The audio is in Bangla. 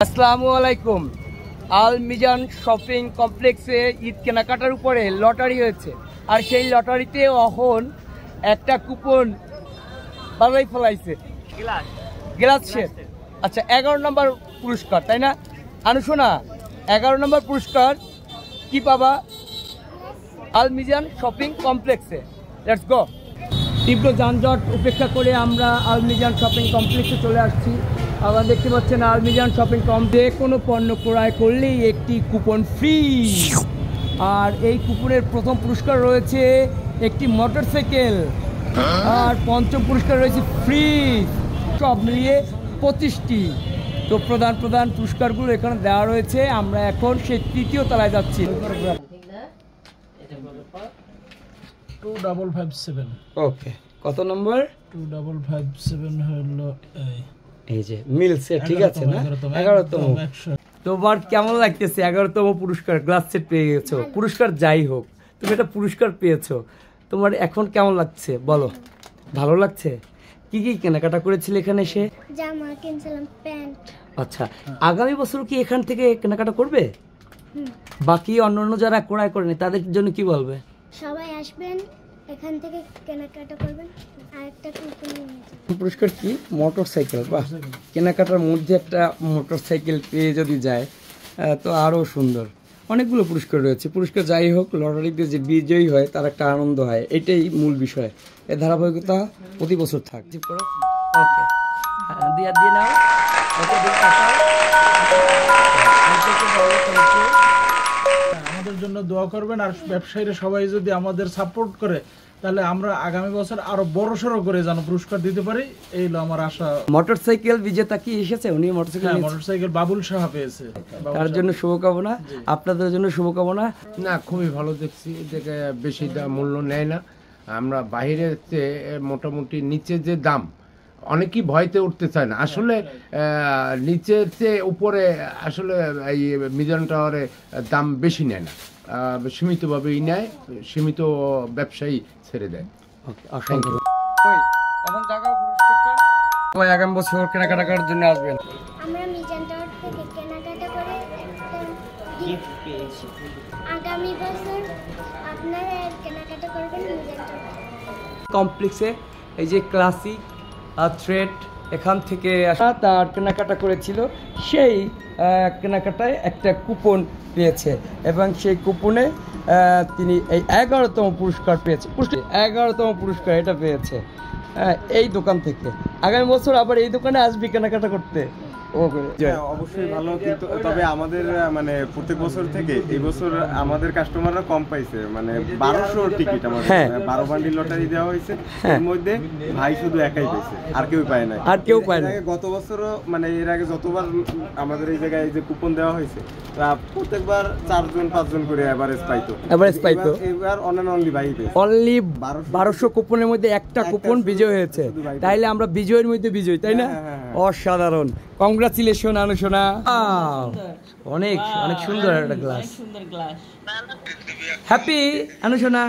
আসসালামু আলাইকুম। আল মিজান শপিং কমপ্লেক্সে ঈদ কেনাকাটার উপরে লটারি হয়েছে, আর সেই লটারিতে এখন একটা কুপন বাজাই ফেলাইছে গ্লাস সেট। আচ্ছা, 11 নম্বর পুরস্কার, তাই না আনুশোনা? 11 নম্বর পুরস্কার কি পাবা আল মিজান শপিং কমপ্লেক্সে। Let's go. তীব্র যানজট উপেক্ষা করে আমরা আল মিজান শপিং কমপ্লেক্সে চলে আসছি। আবার দেখতে পাচ্ছেন আল মিজান শপিং কমপ্লেক্সে কোনো পণ্য ক্রয় করলেই একটি কুপন ফ্রি, আর এই কুপনের প্রথম পুরস্কার রয়েছে একটি মোটরসাইকেল, আর পঞ্চম পুরস্কার রয়েছে ফ্রিজ। সব মিলিয়ে 25টি। তো প্রধান পুরস্কারগুলো এখানে দেওয়া রয়েছে। আমরা এখন সেই তৃতীয় তলায় যাচ্ছি। 2557। ওকে, কত নম্বর? 2557 হলো এই যে মিলছে, ঠিক আছে না? 11তম। তোমার কেমন লাগতেছে? 11তম পুরস্কার গ্লাস সেট পেয়ে গেছো। পুরস্কার যাই হোক, তুমি একটা পুরস্কার পেয়েছো, তোমার এখন কেমন লাগছে বলো? ভালো লাগছে? কি কি কেনাকাটা করেছিলে এখানে এসে? জামা কিনছিলাম, প্যান্ট। আচ্ছা, আগামী বছর কি এখান থেকে কেনাকাটা করবে? বাকি অন্যান্য যারা ক্রয় করেনি তাদের জন্য কি বলবে? সবাই আসবেন, এখান থেকে কেনাকাটা করবেন, আর একটা কুপন নিয়ে যাবেন। পুরস্কার কি? মোটরসাইকেল। বাহ, কেনাকাটার মধ্যে একটা মোটরসাইকেল পেয়ে যদি যায় তো আরও সুন্দর। অনেকগুলো পুরস্কার রয়েছে। পুরস্কার যাই হোক, লটারিতে যে বিজয়ী হয় তার একটা আনন্দ হয়, এটাই মূল বিষয়। এর ধারাবাহিকতা প্রতি বছর থাক। ওকে, দিয়ে নাও। আমাদের জন্য দোয়া করবেন, আর ব্যবসায়ীরা সবাই যদি আমাদের সাপোর্ট করে তাহলে আমরা আগামী বছর আরো বড়সড় করে যেন পুরস্কার দিতে পারি, এই হলো আমার আশা। মোটরসাইকেল বিজেতা কি এসেছে? উনি মোটরসাইকেল বাবুল সাহা পেয়েছে, তার জন্য শুভকামনা, আপনাদের জন্য শুভকামনা। না, খুবই ভালো দেখছি, দেখে বেশি মূল্য নেয় না। আমরা বাইরের চেয়ে মোটামুটি নিচে যে দাম, অনেকেই ভয়তে উঠতে চায় না আসলে। নিচের চেয়ে উপরে আসলে এই মিজান টাওয়ারে দাম বেশি নেয় না, সীমিতভাবেই নেয়, সীমিত ব্যবসায়ী ছেড়ে দেয়। আগামী বছর কেনাকাটা করার জন্য আসবেন। আমরা মিজান টাওয়ার থেকে কেনাকাটা করে একটা গিফট পেয়েছি। আগামী বছর আপনারা কেনাকাটা করবেন মিজান টাওয়ার কমপ্লেক্সে। এই যে ক্লাসিক থ্রেড, এখান থেকে আসা তার কেনাকাটা করেছিল, সেই কেনাকাটায় একটা কুপন পেয়েছে, এবং সেই কুপনে তিনি এই 11তম পুরস্কার পেয়েছে। 11তম পুরস্কার এটা পেয়েছে এই দোকান থেকে। আগামী বছর আবার এই দোকানে আসবি কেনাকাটা করতে। অবশ্যই ভালো, কিন্তু তবে আমাদের মানে প্রত্যেক বছর থেকে এই বছর আমাদের কাস্টমাররা কম পাইছে। মানে 1200 টিকিট আমাদের 12 বান্ডিল লটারি দেওয়া হয়েছে, এর মধ্যে ভাই শুধু একাই পাইছে, আর কেউ পায় নাই। আর কেউ পায় না। গত বছরও মানে এর আগে যতবার আমাদের এই জায়গায় যে কুপন দেওয়া হয়েছে, প্রত্যেকবার 4-5 করে এভারেজ পাইতো। এবার অনলি ভাই পেয়েছে। অনলি 1200 কুপনের মধ্যে একটা কুপন বিজয় হয়েছে, তাইলে আমরা বিজয়ের মধ্যে বিজয়, তাই না? অসাধারণ। কংগ্রাচুলেশন আনুশোনা, অনেক অনেক সুন্দর একটা গ্লাস। হ্যাপি আনুশোনা।